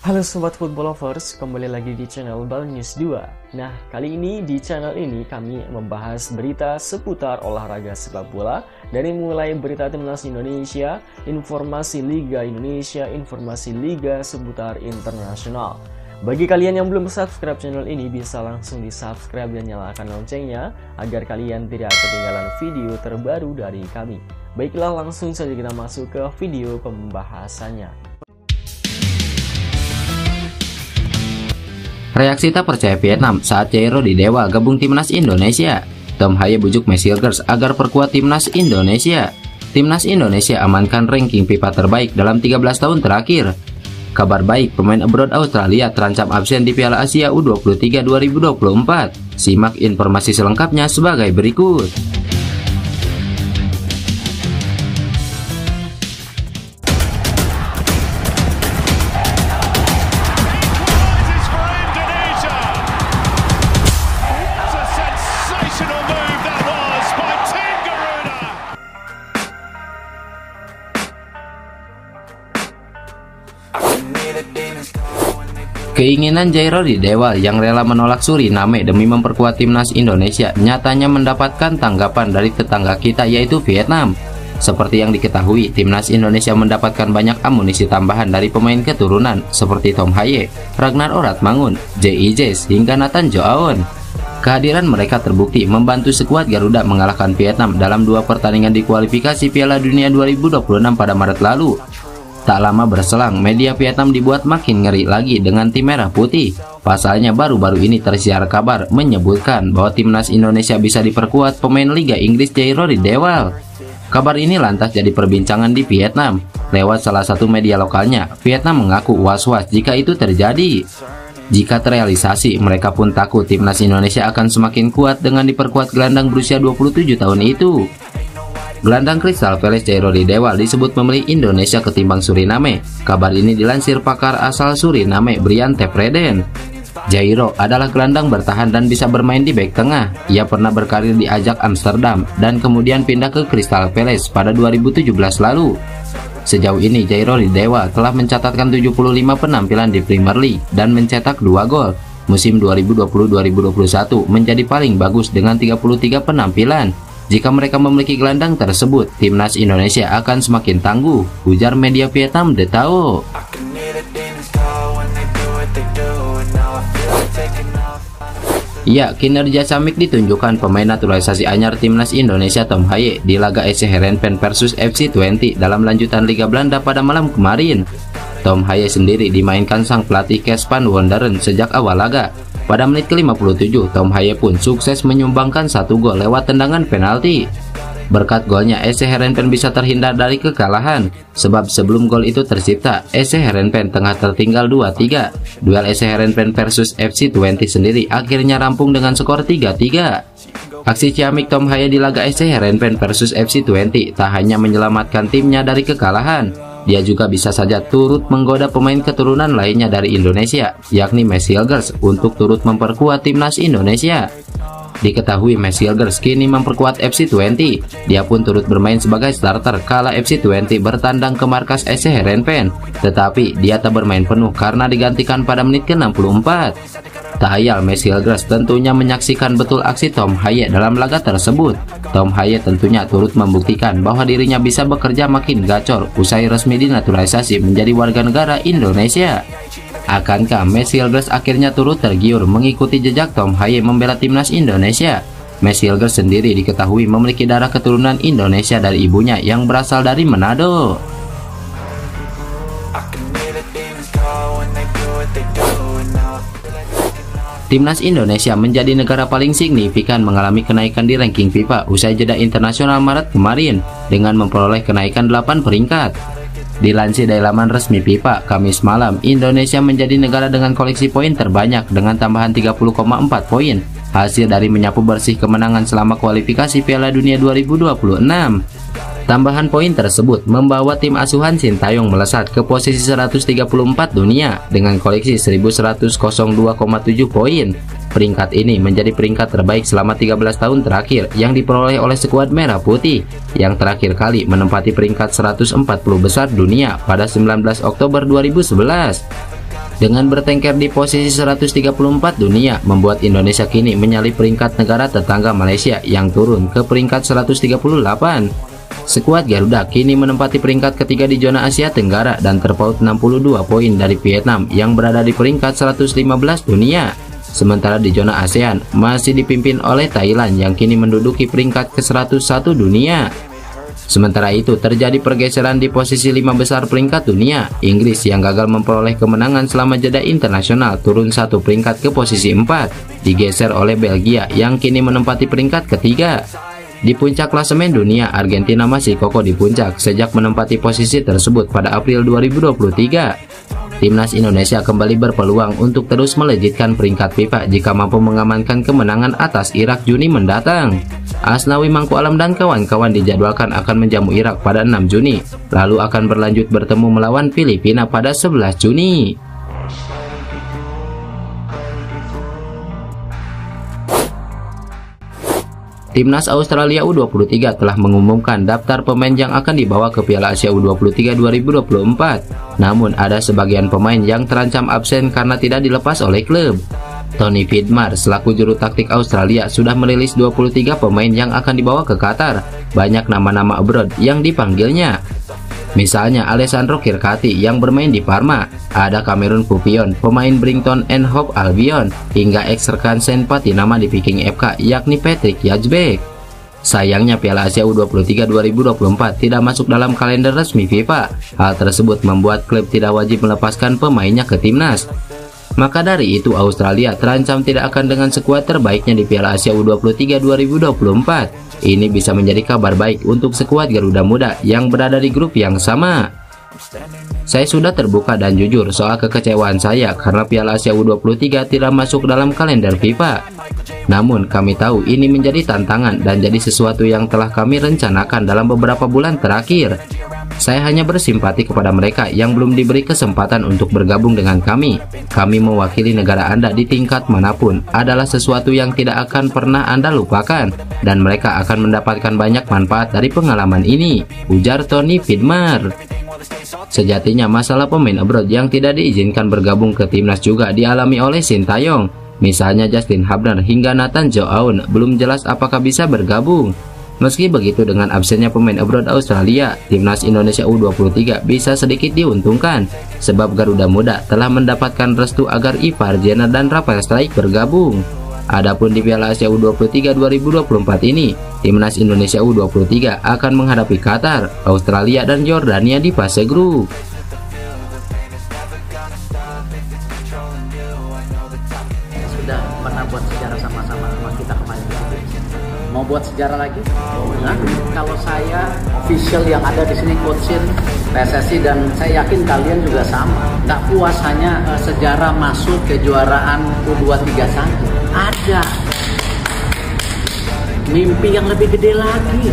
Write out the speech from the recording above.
Halo Sobat Football Lovers, kembali lagi di channel Bal News 2. Nah, kali ini di channel ini kami membahas berita seputar olahraga sepak bola. Dari mulai berita timnas Indonesia, informasi Liga Indonesia, informasi Liga seputar internasional. Bagi kalian yang belum subscribe channel ini, bisa langsung di subscribe dan nyalakan loncengnya agar kalian tidak ketinggalan video terbaru dari kami. Baiklah, langsung saja kita masuk ke video pembahasannya. Reaksi tak percaya Vietnam saat Jairo di Dewa gabung timnas Indonesia. Tom Haye bujuk Mesielgers agar perkuat timnas Indonesia. Timnas Indonesia amankan ranking FIFA terbaik dalam 13 tahun terakhir. Kabar baik, pemain abroad Australia terancam absen di Piala Asia U23 2024. Simak informasi selengkapnya sebagai berikut. Keinginan Jairo di Dewa yang rela menolak Suriname demi memperkuat timnas Indonesia nyatanya mendapatkan tanggapan dari tetangga kita yaitu Vietnam. Seperti yang diketahui, timnas Indonesia mendapatkan banyak amunisi tambahan dari pemain keturunan seperti Tom Haye, Ragnar Oratmangun, J.I.J. hingga Nathan Joaon. Kehadiran mereka terbukti membantu skuad Garuda mengalahkan Vietnam dalam 2 pertandingan di kualifikasi Piala Dunia 2026 pada Maret lalu. Tak lama berselang, media Vietnam dibuat makin ngeri lagi dengan tim merah putih. Pasalnya baru-baru ini tersiar kabar menyebutkan bahwa timnas Indonesia bisa diperkuat pemain Liga Inggris Jairo di Dewa. Kabar ini lantas jadi perbincangan di Vietnam. Lewat salah satu media lokalnya, Vietnam mengaku was-was jika itu terjadi. Jika terrealisasi, mereka pun takut timnas Indonesia akan semakin kuat dengan diperkuat gelandang berusia 27 tahun itu. Gelandang Crystal Palace Jairo di Dewa disebut memilih Indonesia ketimbang Suriname. Kabar ini dilansir pakar asal Suriname Brian Tevreden. Jairo adalah gelandang bertahan dan bisa bermain di bek tengah. Ia pernah berkarir di Ajax Amsterdam dan kemudian pindah ke Crystal Palace pada 2017 lalu. Sejauh ini Jairo di Dewa telah mencatatkan 75 penampilan di Premier League dan mencetak 2 gol. Musim 2020-2021 menjadi paling bagus dengan 33 penampilan. Jika mereka memiliki gelandang tersebut, timnas Indonesia akan semakin tangguh, ujar media Vietnam The Tao. Ya, kinerja Samik ditunjukkan pemain naturalisasi anyar timnas Indonesia Tom Haye di laga SC Heerenveen versus FC Twente dalam lanjutan Liga Belanda pada malam kemarin. Tom Haye sendiri dimainkan sang pelatih Kees van Wonderen sejak awal laga. Pada menit ke-57, Tom Haye pun sukses menyumbangkan 1 gol lewat tendangan penalti. Berkat golnya, SC Heerenveen bisa terhindar dari kekalahan. Sebab sebelum gol itu tercipta, SC Heerenveen tengah tertinggal 2-3. Duel SC Heerenveen versus FC Twente sendiri akhirnya rampung dengan skor 3-3. Aksi ciamik Tom Haye di laga SC Heerenveen versus FC Twente tak hanya menyelamatkan timnya dari kekalahan. Dia juga bisa saja turut menggoda pemain keturunan lainnya dari Indonesia, yakni Mesielgers, untuk turut memperkuat timnas Indonesia. Diketahui Mesielgers kini memperkuat FC Twente. Dia pun turut bermain sebagai starter kala FC Twente bertandang ke markas SC Heerenveen. Tetapi dia tak bermain penuh karena digantikan pada menit ke-64. Tak ayal Mesielgers tentunya menyaksikan betul aksi Tom Haye dalam laga tersebut. Tom Haye tentunya turut membuktikan bahwa dirinya bisa bekerja makin gacor usai resmi dinaturalisasi menjadi warga negara Indonesia. Akankah Mesielgers akhirnya turut tergiur mengikuti jejak Tom Haye membela timnas Indonesia? Mesielgers sendiri diketahui memiliki darah keturunan Indonesia dari ibunya yang berasal dari Manado. Timnas Indonesia menjadi negara paling signifikan mengalami kenaikan di ranking FIFA usai jeda internasional Maret kemarin dengan memperoleh kenaikan 8 peringkat. Dilansir dari laman resmi FIFA, Kamis malam, Indonesia menjadi negara dengan koleksi poin terbanyak dengan tambahan 30,4 poin, hasil dari menyapu bersih kemenangan selama kualifikasi Piala Dunia 2026. Tambahan poin tersebut membawa tim asuhan Sintayong melesat ke posisi 134 dunia dengan koleksi 1102,7 poin. Peringkat ini menjadi peringkat terbaik selama 13 tahun terakhir yang diperoleh oleh skuad Merah Putih yang terakhir kali menempati peringkat 140 besar dunia pada 19 Oktober 2011. Dengan bertengker di posisi 134 dunia, membuat Indonesia kini menyalip peringkat negara tetangga Malaysia yang turun ke peringkat 138. Skuad Garuda kini menempati peringkat ketiga di zona Asia Tenggara dan terpaut 62 poin dari Vietnam yang berada di peringkat 115 dunia. Sementara di zona ASEAN masih dipimpin oleh Thailand yang kini menduduki peringkat ke-101 dunia. Sementara itu terjadi pergeseran di posisi 5 besar peringkat dunia. Inggris yang gagal memperoleh kemenangan selama jeda internasional turun 1 peringkat ke posisi 4, digeser oleh Belgia yang kini menempati peringkat ketiga. Di puncak klasemen dunia, Argentina masih kokoh di puncak sejak menempati posisi tersebut pada April 2023. Timnas Indonesia kembali berpeluang untuk terus melejitkan peringkat FIFA jika mampu mengamankan kemenangan atas Irak Juni mendatang. Asnawi Mangku Alam dan kawan-kawan dijadwalkan akan menjamu Irak pada 6 Juni, lalu akan berlanjut bertemu melawan Filipina pada 11 Juni. Timnas Australia U23 telah mengumumkan daftar pemain yang akan dibawa ke Piala Asia U23 2024. Namun ada sebagian pemain yang terancam absen karena tidak dilepas oleh klub. Tony Vidmar selaku juru taktik Australia sudah merilis 23 pemain yang akan dibawa ke Qatar. Banyak nama-nama abroad yang dipanggilnya. Misalnya Alessandro Kirkati yang bermain di Parma, ada Cameron Pupion, pemain Brighton and Hove Albion, hingga ex-rekan Saint Patinama di Viking FK yakni Patrick Jajbek. Sayangnya Piala Asia U23 2024 tidak masuk dalam kalender resmi FIFA. Hal tersebut membuat klub tidak wajib melepaskan pemainnya ke timnas. Maka dari itu Australia terancam tidak akan dengan skuad terbaiknya di Piala Asia U23 2024. Ini bisa menjadi kabar baik untuk skuad Garuda Muda yang berada di grup yang sama. Saya sudah terbuka dan jujur soal kekecewaan saya karena Piala Asia U23 tidak masuk dalam kalender FIFA. Namun kami tahu ini menjadi tantangan dan jadi sesuatu yang telah kami rencanakan dalam beberapa bulan terakhir. Saya hanya bersimpati kepada mereka yang belum diberi kesempatan untuk bergabung dengan kami. Kami mewakili negara Anda di tingkat manapun adalah sesuatu yang tidak akan pernah Anda lupakan, dan mereka akan mendapatkan banyak manfaat dari pengalaman ini, ujar Tony Vidmar. Sejatinya masalah pemain abroad yang tidak diizinkan bergabung ke timnas juga dialami oleh Sintayong. Misalnya Justin Hubner hingga Nathan Joaun belum jelas apakah bisa bergabung. Meski begitu, dengan absennya pemain abroad Australia, timnas Indonesia U23 bisa sedikit diuntungkan sebab Garuda Muda telah mendapatkan restu agar Ivar Jenner dan Rafael Struijk bergabung. Adapun di Piala Asia U23 2024 ini, timnas Indonesia U23 akan menghadapi Qatar, Australia dan Yordania di fase grup. Sudah pernah buat sejarah sama-sama kita kemarin. Mau buat sejarah lagi? Nah, kalau saya official yang ada di sini, Coach Shin, PSSI, dan saya yakin kalian juga sama. Nggak puas hanya sejarah masuk kejuaraan U23 saja. Ada mimpi yang lebih gede lagi.